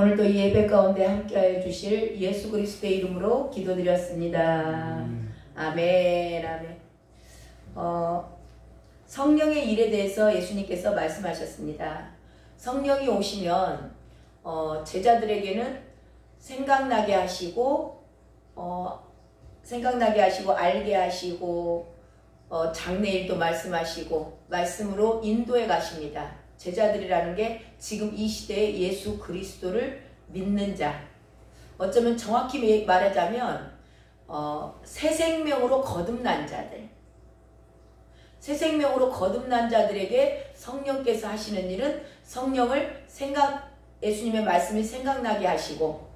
오늘도 이 예배 가운데 함께하여 주실 예수 그리스도의 이름으로 기도드렸습니다. 아멘, 아멘. 성령의 일에 대해서 예수님께서 말씀하셨습니다. 성령이 오시면 제자들에게는 생각나게 하시고 알게 하시고 장래일도 말씀하시고 말씀으로 인도해 가십니다. 제자들이라는 게 지금 이 시대에 예수 그리스도를 믿는 자, 어쩌면 정확히 말하자면 새 생명으로 거듭난 자들, 새 생명으로 거듭난 자들에게 성령께서 하시는 일은 성령을 예수님의 말씀이 생각나게 하시고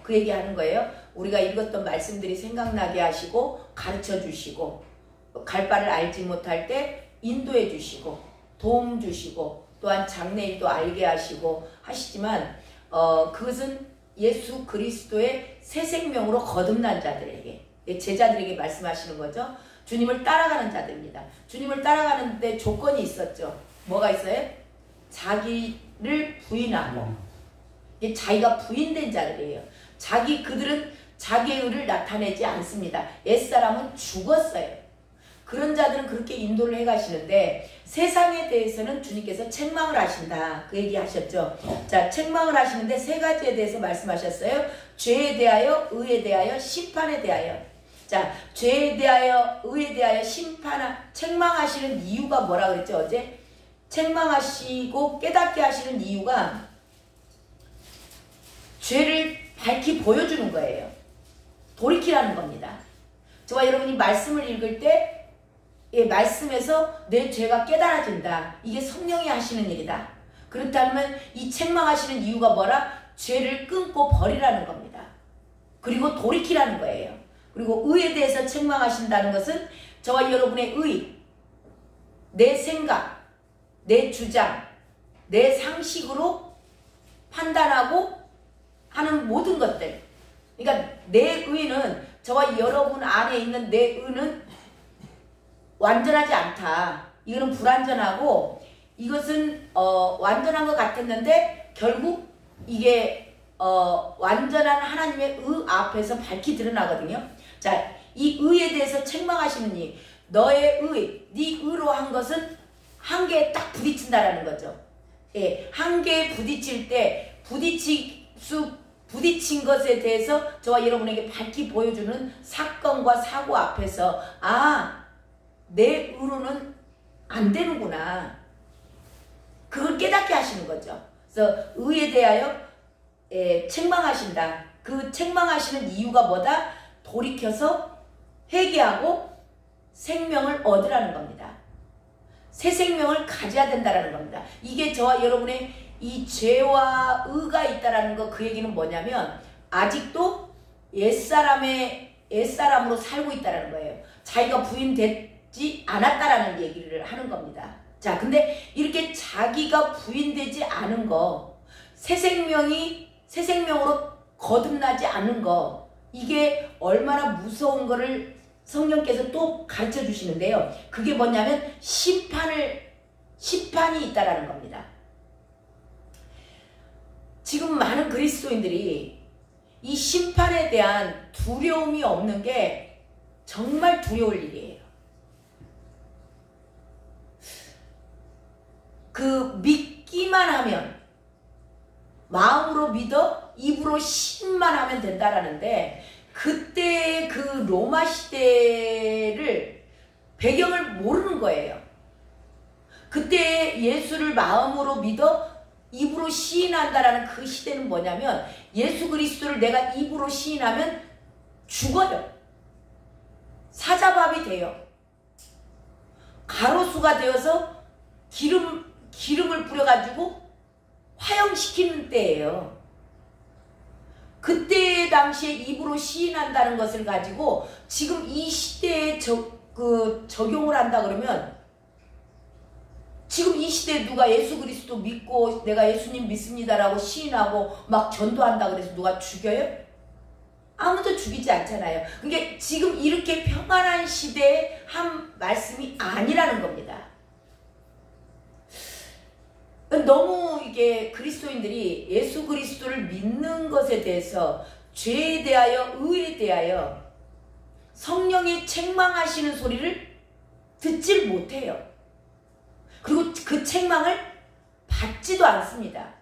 그 얘기하는 거예요. 우리가 읽었던 말씀들이 생각나게 하시고 가르쳐 주시고 갈 바를 알지 못할 때 인도해 주시고 도움 주시고 또한 장래일도 알게 하시고 하시지만 그것은 예수 그리스도의 새 생명으로 거듭난 자들에게, 제자들에게 말씀하시는 거죠. 주님을 따라가는 자들입니다. 주님을 따라가는데 조건이 있었죠. 뭐가 있어요? 자기를 부인하고, 자기가 부인된 자들이에요. 그들은 자기의 의를 나타내지 않습니다. 옛사람은 죽었어요. 그런 자들은 그렇게 인도를 해가시는데 세상에 대해서는 주님께서 책망을 하신다. 그 얘기 하셨죠. 자, 책망을 하시는데 세 가지에 대해서 말씀하셨어요. 죄에 대하여, 의에 대하여, 심판에 대하여. 자, 죄에 대하여, 의에 대하여 책망하시는 이유가 뭐라 그랬죠, 어제? 책망하시고 깨닫게 하시는 이유가 죄를 밝히 보여주는 거예요. 돌이키라는 겁니다. 저와 여러분이 말씀을 읽을 때 말씀에서 내 죄가 깨달아진다. 이게 성령이 하시는 일이다. 그렇다면 이 책망하시는 이유가 뭐라? 죄를 끊고 버리라는 겁니다. 그리고 돌이키라는 거예요. 그리고 의에 대해서 책망하신다는 것은 저와 여러분의 의, 내 생각, 내 주장, 내 상식으로 판단하고 하는 모든 것들. 그러니까 내 의는, 저와 여러분 안에 있는 내 의는 완전하지 않다. 이거는 불완전하고, 이것은 완전한 것 같았는데 결국 이게 완전한 하나님의 의 앞에서 밝히 드러나거든요. 자, 이 의에 대해서 책망하시는 이 너의 의, 네 의로 한 것은 한계에 딱 부딪힌다라는 거죠. 예, 한계에 부딪힐 때 부딪힌 것에 대해서 저와 여러분에게 밝히 보여주는 사건과 사고 앞에서 내 의로는 안 되는구나. 그걸 깨닫게 하시는 거죠. 그래서 의에 대하여 책망하신다. 그 책망하시는 이유가 뭐다? 돌이켜서 회개하고 생명을 얻으라는 겁니다. 새 생명을 가져야 된다는 겁니다. 이게 저와 여러분의 이 죄와 의가 있다라는 거, 그 얘기는 뭐냐면 아직도 옛사람으로 살고 있다는 거예요. 자기가 부인되지 않았다라는 얘기를 하는 겁니다. 자, 근데 이렇게 자기가 부인되지 않은 거, 새 생명으로 거듭나지 않은 거, 이게 얼마나 무서운 거를 성령께서 또 가르쳐 주시는데요. 그게 뭐냐면 심판이 있다라는 겁니다. 지금 많은 그리스도인들이 이 심판에 대한 두려움이 없는 게 정말 두려울 일이에요. 그 믿기만 하면, 마음으로 믿어 입으로 신만 하면 된다라는데, 그때 그 로마 시대를 배경을 모르는 거예요. 그때 예수를 마음으로 믿어 입으로 시인한다라는 그 시대는 뭐냐면, 예수 그리스도를 내가 입으로 시인하면 죽어요. 사자밥이 돼요. 가로수가 되어서 기름을 뿌려가지고 화형시키는 때예요. 그때 당시에 입으로 시인한다는 것을 가지고 지금 이 시대에 적용을 한다 그러면, 지금 이 시대에 누가 예수 그리스도 믿고 내가 예수님 믿습니다라고 시인하고 막 전도한다 그래서 누가 죽여요? 아무도 죽이지 않잖아요. 그러니까 지금 이렇게 평안한 시대에 한 말씀이 아니라는 겁니다. 너무 이게 그리스도인들이 예수 그리스도를 믿는 것에 대해서 죄에 대하여 의에 대하여 성령이 책망하시는 소리를 듣질 못해요. 그리고 그 책망을 받지도 않습니다.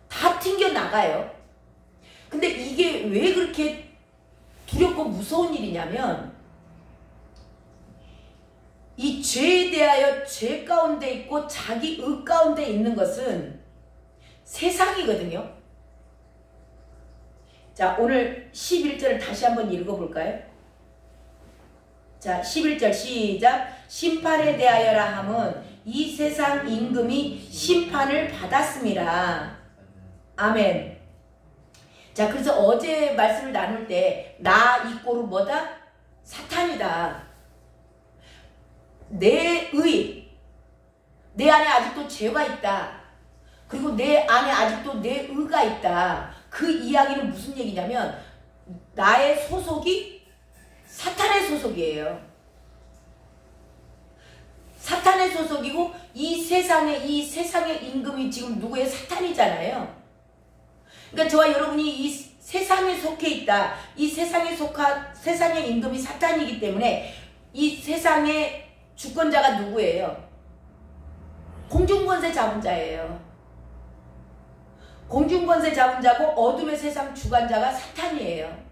다 튕겨나가요. 근데 이게 왜 그렇게 두렵고 무서운 일이냐면 이 죄에 대하여 죄 가운데 있고 자기 의 가운데 있는 것은 세상이거든요. 자, 오늘 11절을 다시 한번 읽어볼까요? 자, 11절 시작. 심판에 대하여라 함은 이 세상 임금이 심판을 받았습니다. 아멘. 자, 그래서 어제 말씀을 나눌 때 나 이꼬르 뭐다? 사탄이다. 내 안에 아직도 죄가 있다. 그리고 내 안에 아직도 내 의가 있다. 그 이야기는 무슨 얘기냐면 나의 소속이 사탄의 소속이에요. 사탄의 소속이고 이 세상의 임금이 지금 누구의? 사탄이잖아요. 그러니까 저와 여러분이 이 세상에 속해 있다. 이 세상의 임금이 사탄이기 때문에 이 세상의 주권자가 누구예요? 공중권세 잡은 자예요. 공중권세 잡은 자고 어둠의 세상 주관자가 사탄이에요.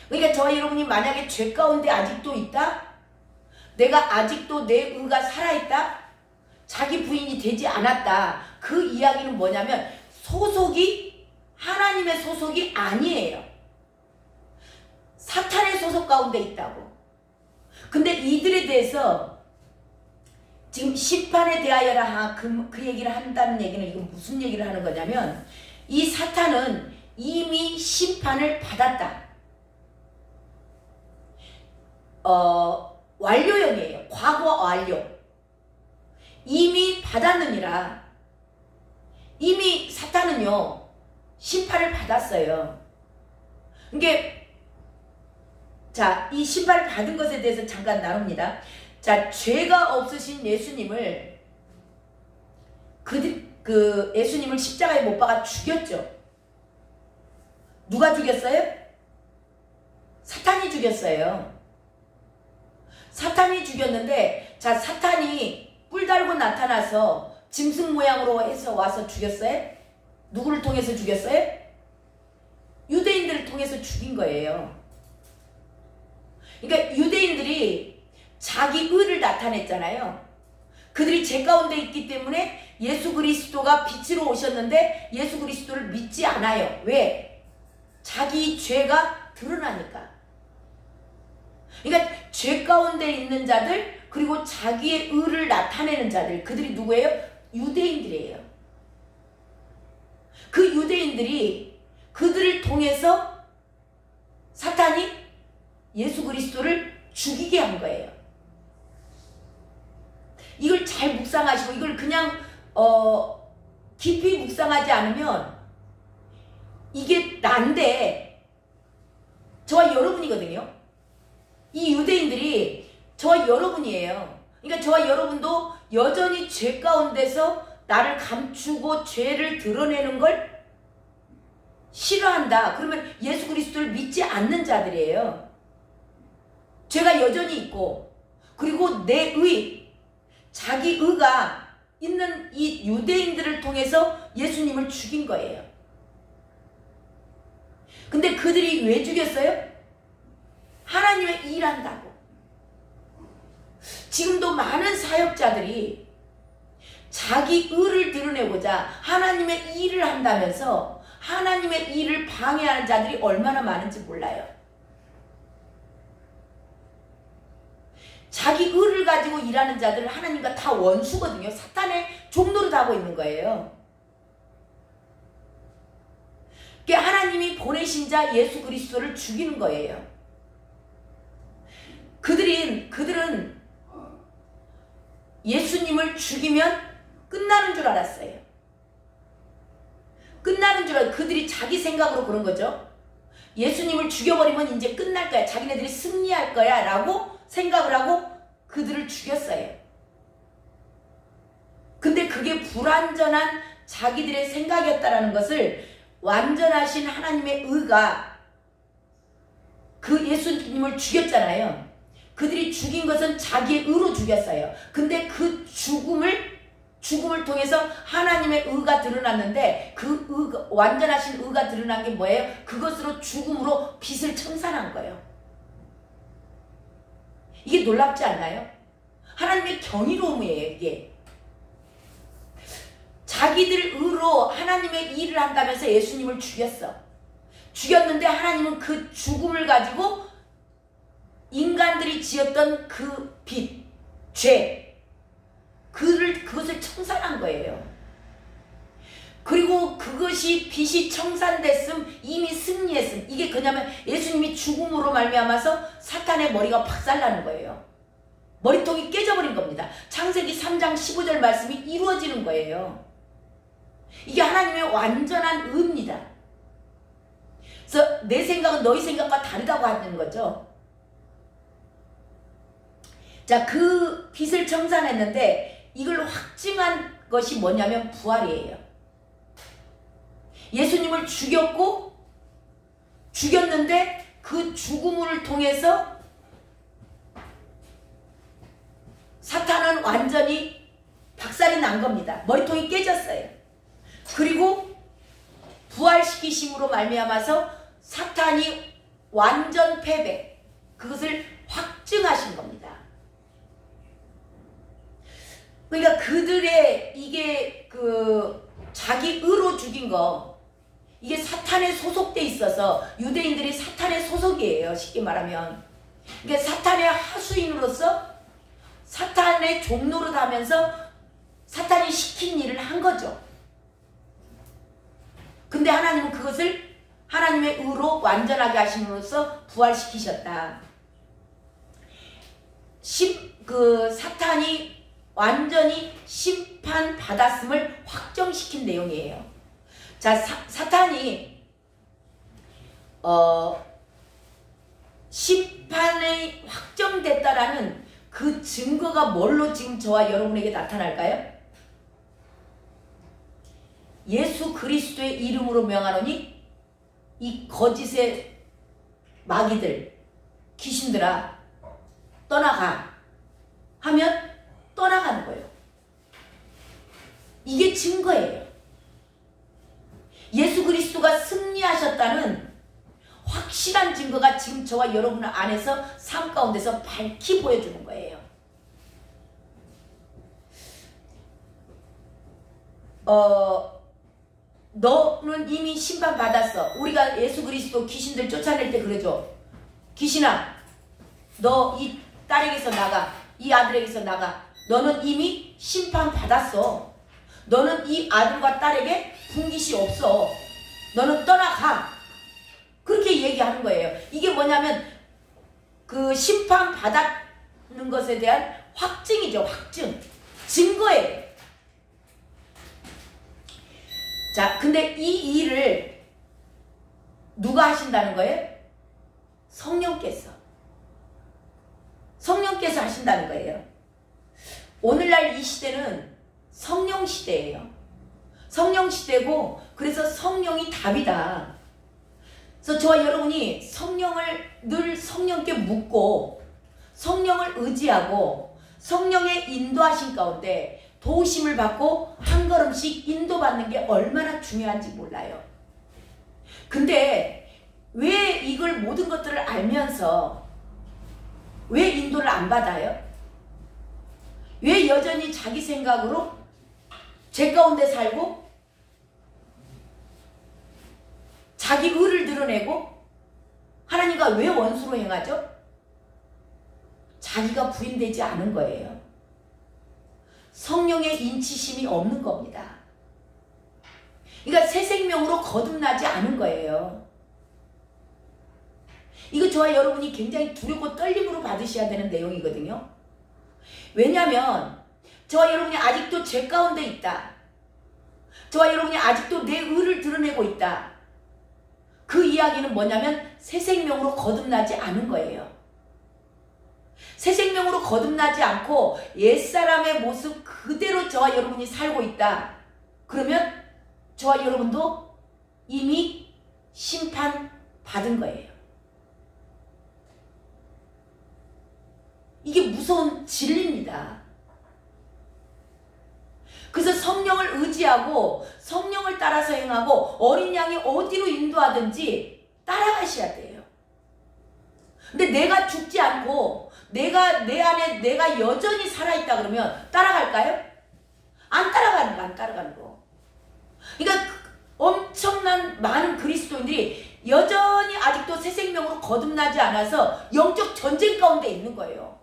그러니까 저와 여러분이 만약에 죄 가운데 아직도 있다? 내가 아직도 내 의가 살아있다? 자기 부인이 되지 않았다. 그 이야기는 뭐냐면 소속이 하나님의 소속이 아니에요. 사탄의 소속 가운데 있다고. 근데 이들에 대해서 지금 심판에 대하여라 그 얘기를 한다는 얘기는 이건 무슨 얘기를 하는 거냐면 이 사탄은 이미 심판을 받았다. 완료형이에요. 과거 완료. 이미 받았느니라. 이미 사탄은요 심판을 받았어요. 이게 자, 이 심판을 받은 것에 대해서 잠깐 나눕니다. 자, 죄가 없으신 예수님을 예수님을 십자가에 못 박아 죽였죠. 누가 죽였어요? 사탄이 죽였어요. 사탄이 죽였는데, 자, 사탄이 뿔 달고 나타나서 짐승 모양으로 해서 와서 죽였어요? 누구를 통해서 죽였어요? 유대인들을 통해서 죽인 거예요. 그러니까 유대인들이 자기 의를 나타냈잖아요. 그들이 죄 가운데 있기 때문에 예수 그리스도가 빛으로 오셨는데 예수 그리스도를 믿지 않아요. 왜? 자기 죄가 드러나니까. 그러니까 죄 가운데 있는 자들 그리고 자기의 의를 나타내는 자들 그들이 누구예요? 유대인들이에요. 그 유대인들이 그들을 통해서 사탄이 예수 그리스도를 죽이게 한 거예요. 이걸 잘 묵상하시고 이걸 그냥 깊이 묵상하지 않으면 이게 난데 저와 여러분이거든요. 이 유대인들이 저와 여러분이에요. 그러니까 저와 여러분도 여전히 죄 가운데서 나를 감추고 죄를 드러내는 걸 싫어한다. 그러면 예수 그리스도를 믿지 않는 자들이에요. 죄가 여전히 있고 그리고 내 의, 자기 의가 있는 이 유대인들을 통해서 예수님을 죽인 거예요. 근데 그들이 왜 죽였어요? 하나님의 일한다고. 지금도 많은 사역자들이 자기 의를 드러내고자 하나님의 일을 한다면서 하나님의 일을 방해하는 자들이 얼마나 많은지 몰라요. 자기 의를 가지고 일하는 자들은 하나님과 다 원수거든요. 사탄의 종노릇 하고 있는 거예요. 그러니까 하나님이 보내신 자 예수 그리스도를 죽이는 거예요. 그들은 예수님을 죽이면 끝나는 줄 알았어요. 끝나는 줄 알고 그들이 자기 생각으로 그런 거죠. 예수님을 죽여버리면 이제 끝날 거야. 자기네들이 승리할 거야 라고 생각을 하고 그들을 죽였어요. 근데 그 그게 불완전한 자기들의 생각이었다라는 것을 완전하신 하나님의 의가 그 예수님을 죽였잖아요. 그들이 죽인 것은 자기의 의로 죽였어요. 근데 그 죽음을 통해서 하나님의 의가 드러났는데 그 의가, 완전하신 의가 드러난 게 뭐예요? 그것으로 죽음으로 빛을 청산한 거예요. 이게 놀랍지 않나요? 하나님의 경이로움이에요. 이게 자기들 의로 하나님의 일을 한다면서 예수님을 죽였어. 죽였는데 하나님은 그 죽음을 가지고 인간들이 지었던 그 빛, 죄, 그것을 청산한 거예요. 그리고 그것이 빛이 청산됐음, 이미 승리했음. 이게 그냐면 예수님이 죽음으로 말미암아서 사탄의 머리가 박살나는 거예요. 머리통이 깨져버린 겁니다. 창세기 3장 15절 말씀이 이루어지는 거예요. 이게 하나님의 완전한 의입니다. 그래서 내 생각은 너희 생각과 다르다고 하는 거죠. 자, 그 빛을 청산했는데 이걸 확증한 것이 뭐냐면 부활이에요. 예수님을 죽였는데 그 죽음을 통해서 사탄은 완전히 박살이 난 겁니다. 머리통이 깨졌어요. 그리고 부활시키심으로 말미암아서 사탄이 완전 패배, 그것을 확증하신 겁니다. 그러니까 그들의 이게 자기 의로 죽인 거, 이게 사탄에 소속돼 있어서 유대인들이 사탄의 소속이에요. 쉽게 말하면. 그러니까 사탄의 하수인으로서 사탄의 종노릇 하면서 사탄이 시킨 일을 한 거죠. 근데 하나님은 그것을 하나님의 의로 완전하게 하심으로써 부활시키셨다. 사탄이 완전히 심판받았음을 확정시킨 내용이에요. 자, 사탄이 심판이 확정됐다라는 그 증거가 뭘로 지금 저와 여러분에게 나타날까요? 예수 그리스도의 이름으로 명하노니 이 거짓의 마귀들, 귀신들아 떠나가 하면 떠나가는 거예요. 이게 증거예요. 예수 그리스도가 승리하셨다는 확실한 증거가 지금 저와 여러분 안에서 삶 가운데서 밝히 보여주는 거예요. 너는 이미 심판받았어. 우리가 예수 그리스도 귀신들 쫓아낼 때 그러죠. 귀신아, 너 이 딸에게서 나가. 이 아들에게서 나가. 너는 이미 심판받았어. 너는 이 아들과 딸에게 분깃이 없어. 너는 떠나가. 그렇게 얘기하는 거예요. 이게 뭐냐면 그 심판받았는 것에 대한 확증이죠. 확증. 증거예요. 자, 근데 이 일을 누가 하신다는 거예요? 성령께서 하신다는 거예요. 오늘날 이 시대는 성령 시대예요. 성령 시대고, 그래서 성령이 답이다. 그래서 저와 여러분이 성령을 늘 성령께 묻고 성령을 의지하고 성령의 인도하신 가운데 도우심을 받고 한 걸음씩 인도받는 게 얼마나 중요한지 몰라요. 근데 왜 이걸 모든 것들을 알면서 왜 인도를 안 받아요? 왜 여전히 자기 생각으로 죄 가운데 살고 자기 의를 드러내고 하나님과 왜 원수로 행하죠? 자기가 부인되지 않은 거예요. 성령의 인치심이 없는 겁니다. 그러니까 새 생명으로 거듭나지 않은 거예요. 이거 저와 여러분이 굉장히 두렵고 떨림으로 받으셔야 되는 내용이거든요. 왜냐하면 저와 여러분이 아직도 죄 가운데 있다. 저와 여러분이 아직도 내 의를 드러내고 있다. 그 이야기는 뭐냐면 새 생명으로 거듭나지 않은 거예요. 새 생명으로 거듭나지 않고 옛사람의 모습 그대로 저와 여러분이 살고 있다. 그러면 저와 여러분도 이미 심판받은 거예요. 이게 무서운 진리입니다. 그래서 성령을 의지하고 성령을 따라서 행하고 어린 양이 어디로 인도하든지 따라가셔야 돼요. 근데 내가 죽지 않고 내가 내 안에 내가 여전히 살아있다 그러면 따라갈까요? 안 따라가는 거, 안 따라가는 거. 그러니까 엄청난 많은 그리스도인들이 여전히 아직도 새 생명으로 거듭나지 않아서 영적 전쟁 가운데 있는 거예요.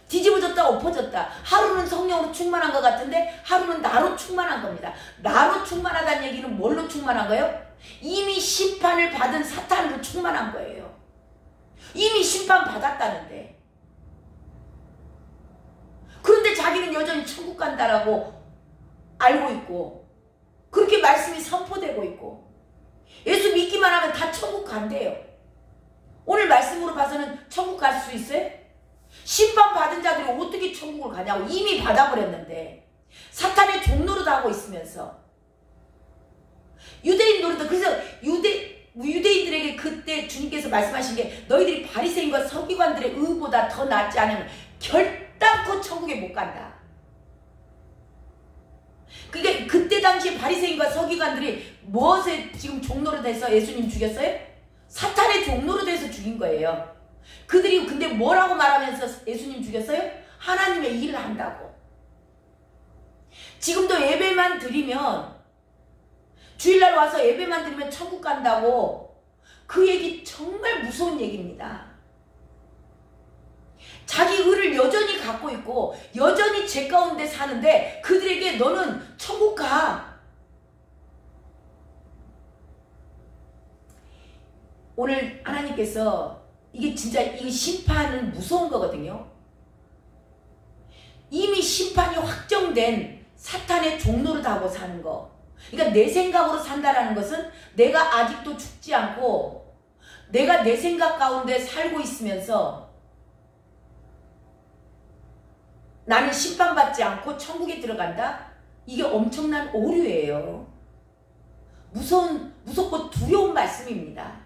뒤집어졌다 엎어졌다. 하루는 성령으로 충만한 것 같은데 하루는 나로 충만한 겁니다. 나로 충만하다는 얘기는 뭘로 충만한 거예요? 이미 심판을 받은 사탄으로 충만한 거예요. 이미 심판 받았다는데. 그런데 자기는 여전히 천국 간다라고 알고 있고 그렇게 말씀이 선포되고 있고 예수 믿기만 하면 다 천국 간대요. 오늘 말씀으로 봐서는 천국 갈 수 있어요? 심판받은 자들이 어떻게 천국을 가냐고. 이미 받아버렸는데 사탄의 종노릇 하고 있으면서 유대인 노릇도. 그래서 유대인들에게 그때 주님께서 말씀하신 게 너희들이 바리새인과 서기관들의 의보다 더 낫지 않으면 결단코 천국에 못 간다. 그게 그때 당시에 바리새인과 서기관들이 무엇에 지금 종노릇 해서 예수님 죽였어요? 사탄의 종노릇 해서 죽인 거예요. 그들이 근데 뭐라고 말하면서 예수님 죽였어요? 하나님의 일을 한다고. 지금도 예배만 드리면 주일날 와서 예배만 드리면 천국 간다고. 그 얘기 정말 무서운 얘기입니다. 자기 의를 여전히 갖고 있고 여전히 죄 가운데 사는데 그들에게 너는 천국 가. 오늘 하나님께서 이게 진짜 이 심판은 무서운 거거든요. 이미 심판이 확정된 사탄의 종노릇 하고 사는 거. 그러니까 내 생각으로 산다라는 것은 내가 아직도 죽지 않고 내가 내 생각 가운데 살고 있으면서 나는 심판받지 않고 천국에 들어간다? 이게 엄청난 오류예요. 무섭고 두려운 말씀입니다.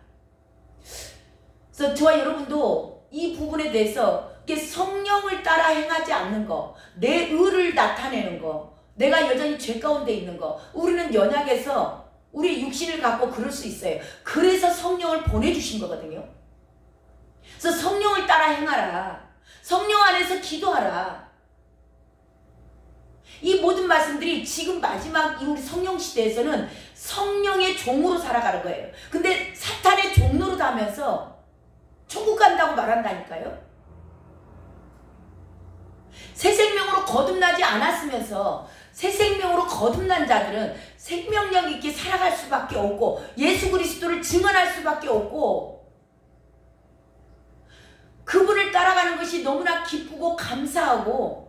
그래서 저와 여러분도 이 부분에 대해서 성령을 따라 행하지 않는 거, 내 의를 나타내는 거, 내가 여전히 죄 가운데 있는 거. 우리는 연약해서 우리의 육신을 갖고 그럴 수 있어요. 그래서 성령을 보내주신 거거든요. 그래서 성령을 따라 행하라. 성령 안에서 기도하라. 이 모든 말씀들이 지금 마지막 이 우리 성령 시대에서는 성령의 종으로 살아가는 거예요. 근데 사탄의 종로로 하면서 천국 간다고 말한다니까요. 새 생명으로 거듭나지 않았으면서 새 생명으로 거듭난 자들은 생명력 있게 살아갈 수밖에 없고 예수 그리스도를 증언할 수밖에 없고 그분을 따라가는 것이 너무나 기쁘고 감사하고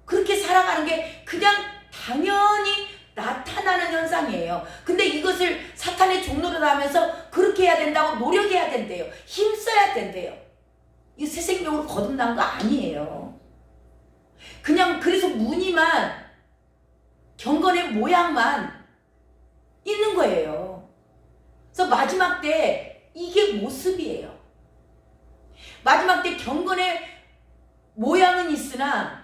그렇게 살아가는 게 그냥 당연히 나타나는 현상이에요. 근데 이것을 사탄의 종로를 하면서 그렇게 해야 된다고 노력해야 된대요. 힘써야 된대요. 이 새 생명으로 거듭난 거 아니에요. 그냥 그래서 무늬만 경건의 모양만 있는 거예요. 그래서 마지막 때 이게 모습이에요. 마지막 때 경건의 모양은 있으나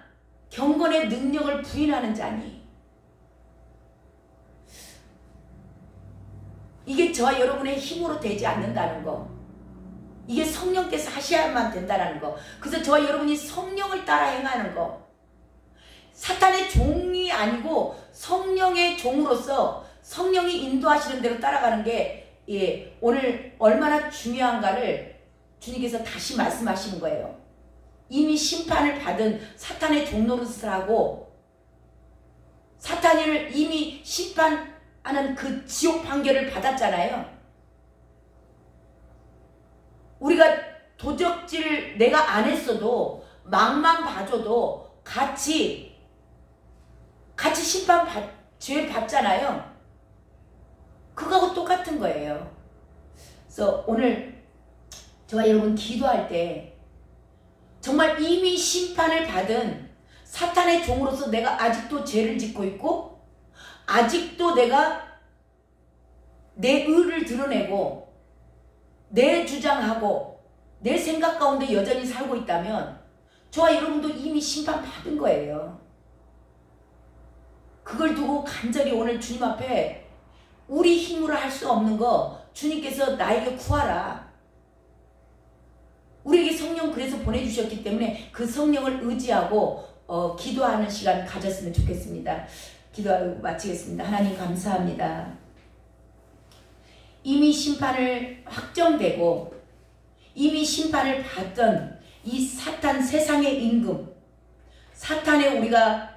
경건의 능력을 부인하는 자니. 이게 저와 여러분의 힘으로 되지 않는다는 거. 이게 성령께서 하셔야만 된다는 거. 그래서 저와 여러분이 성령을 따라 행하는 거. 사탄의 종이 아니고 성령의 종으로서 성령이 인도하시는 대로 따라가는 게 오늘 얼마나 중요한가를 주님께서 다시 말씀하시는 거예요. 이미 심판을 받은 사탄의 종노릇을 하고 사탄을 이미 심판하는 그 지옥 판결을 받았잖아요. 우리가 도적질 내가 안 했어도 막만 봐줘도 같이 심판 죄 받잖아요. 그거하고 똑같은 거예요. 그래서 오늘 저와 여러분 기도할 때 정말 이미 심판을 받은 사탄의 종으로서 내가 아직도 죄를 짓고 있고 아직도 내가 내 의를 드러내고 내 주장하고 내 생각 가운데 여전히 살고 있다면 저와 여러분도 이미 심판받은 거예요. 그걸 두고 간절히 오늘 주님 앞에 우리 힘으로 할 수 없는 거 주님께서 나에게 구하라. 우리에게 성령 그래서 보내주셨기 때문에 그 성령을 의지하고 기도하는 시간 가졌으면 좋겠습니다. 기도하고 마치겠습니다. 하나님 감사합니다. 이미 심판을 확정되고 이미 심판을 받던 이 사탄 세상의 임금 사탄의 우리가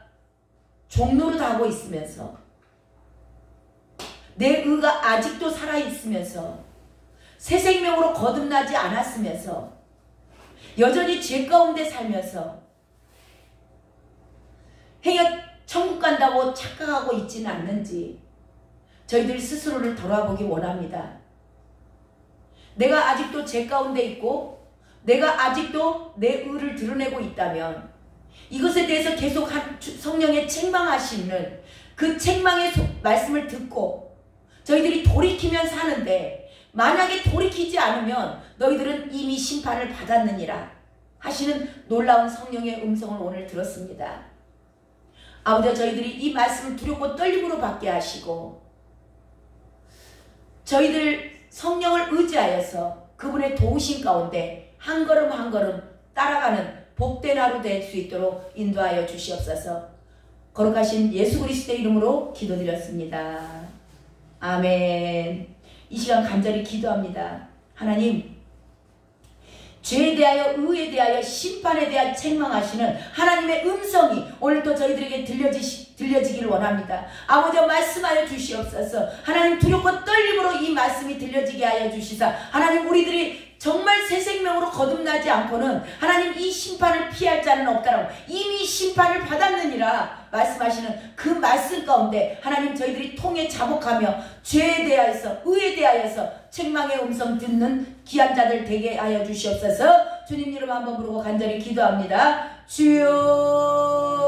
종노릇 하고 있으면서 내 의가 아직도 살아있으면서 새 생명으로 거듭나지 않았으면서 여전히 죄 가운데 살면서 행여 천국 간다고 착각하고 있지는 않는지 저희들 스스로를 돌아보기 원합니다. 내가 아직도 죄 가운데 있고 내가 아직도 내 의를 드러내고 있다면 이것에 대해서 계속 성령의 책망하시는 그 책망의 말씀을 듣고 저희들이 돌이키면 사는데 만약에 돌이키지 않으면 너희들은 이미 심판을 받았느니라 하시는 놀라운 성령의 음성을 오늘 들었습니다. 아버지 저희들이 이 말씀을 두렵고 떨림으로 받게 하시고 저희들 성령을 의지하여서 그분의 도우심 가운데 한 걸음 한 걸음 따라가는 복된 하루 될 수 있도록 인도하여 주시옵소서. 거룩하신 예수 그리스도의 이름으로 기도드렸습니다. 아멘. 이 시간 간절히 기도합니다. 하나님, 죄에 대하여 의에 대하여 심판에 대한 책망하시는 하나님의 음성이 오늘도 저희들에게 들려지기를 원합니다. 아버지 말씀하여 주시옵소서. 하나님 두렵고 떨림으로 이 말씀이 들려지게 하여 주시사 하나님 우리들이 정말 새 생명으로 거듭나지 않고는 하나님 이 심판을 피할 자는 없다라고 이미 심판을 받았느니라 말씀하시는 그 말씀 가운데 하나님 저희들이 통해 자복하며 죄에 대하여서 의에 대하여서 책망의 음성 듣는 귀한 자들 되게 하여 주시옵소서. 주님 이름 한번 부르고 간절히 기도합니다. 주여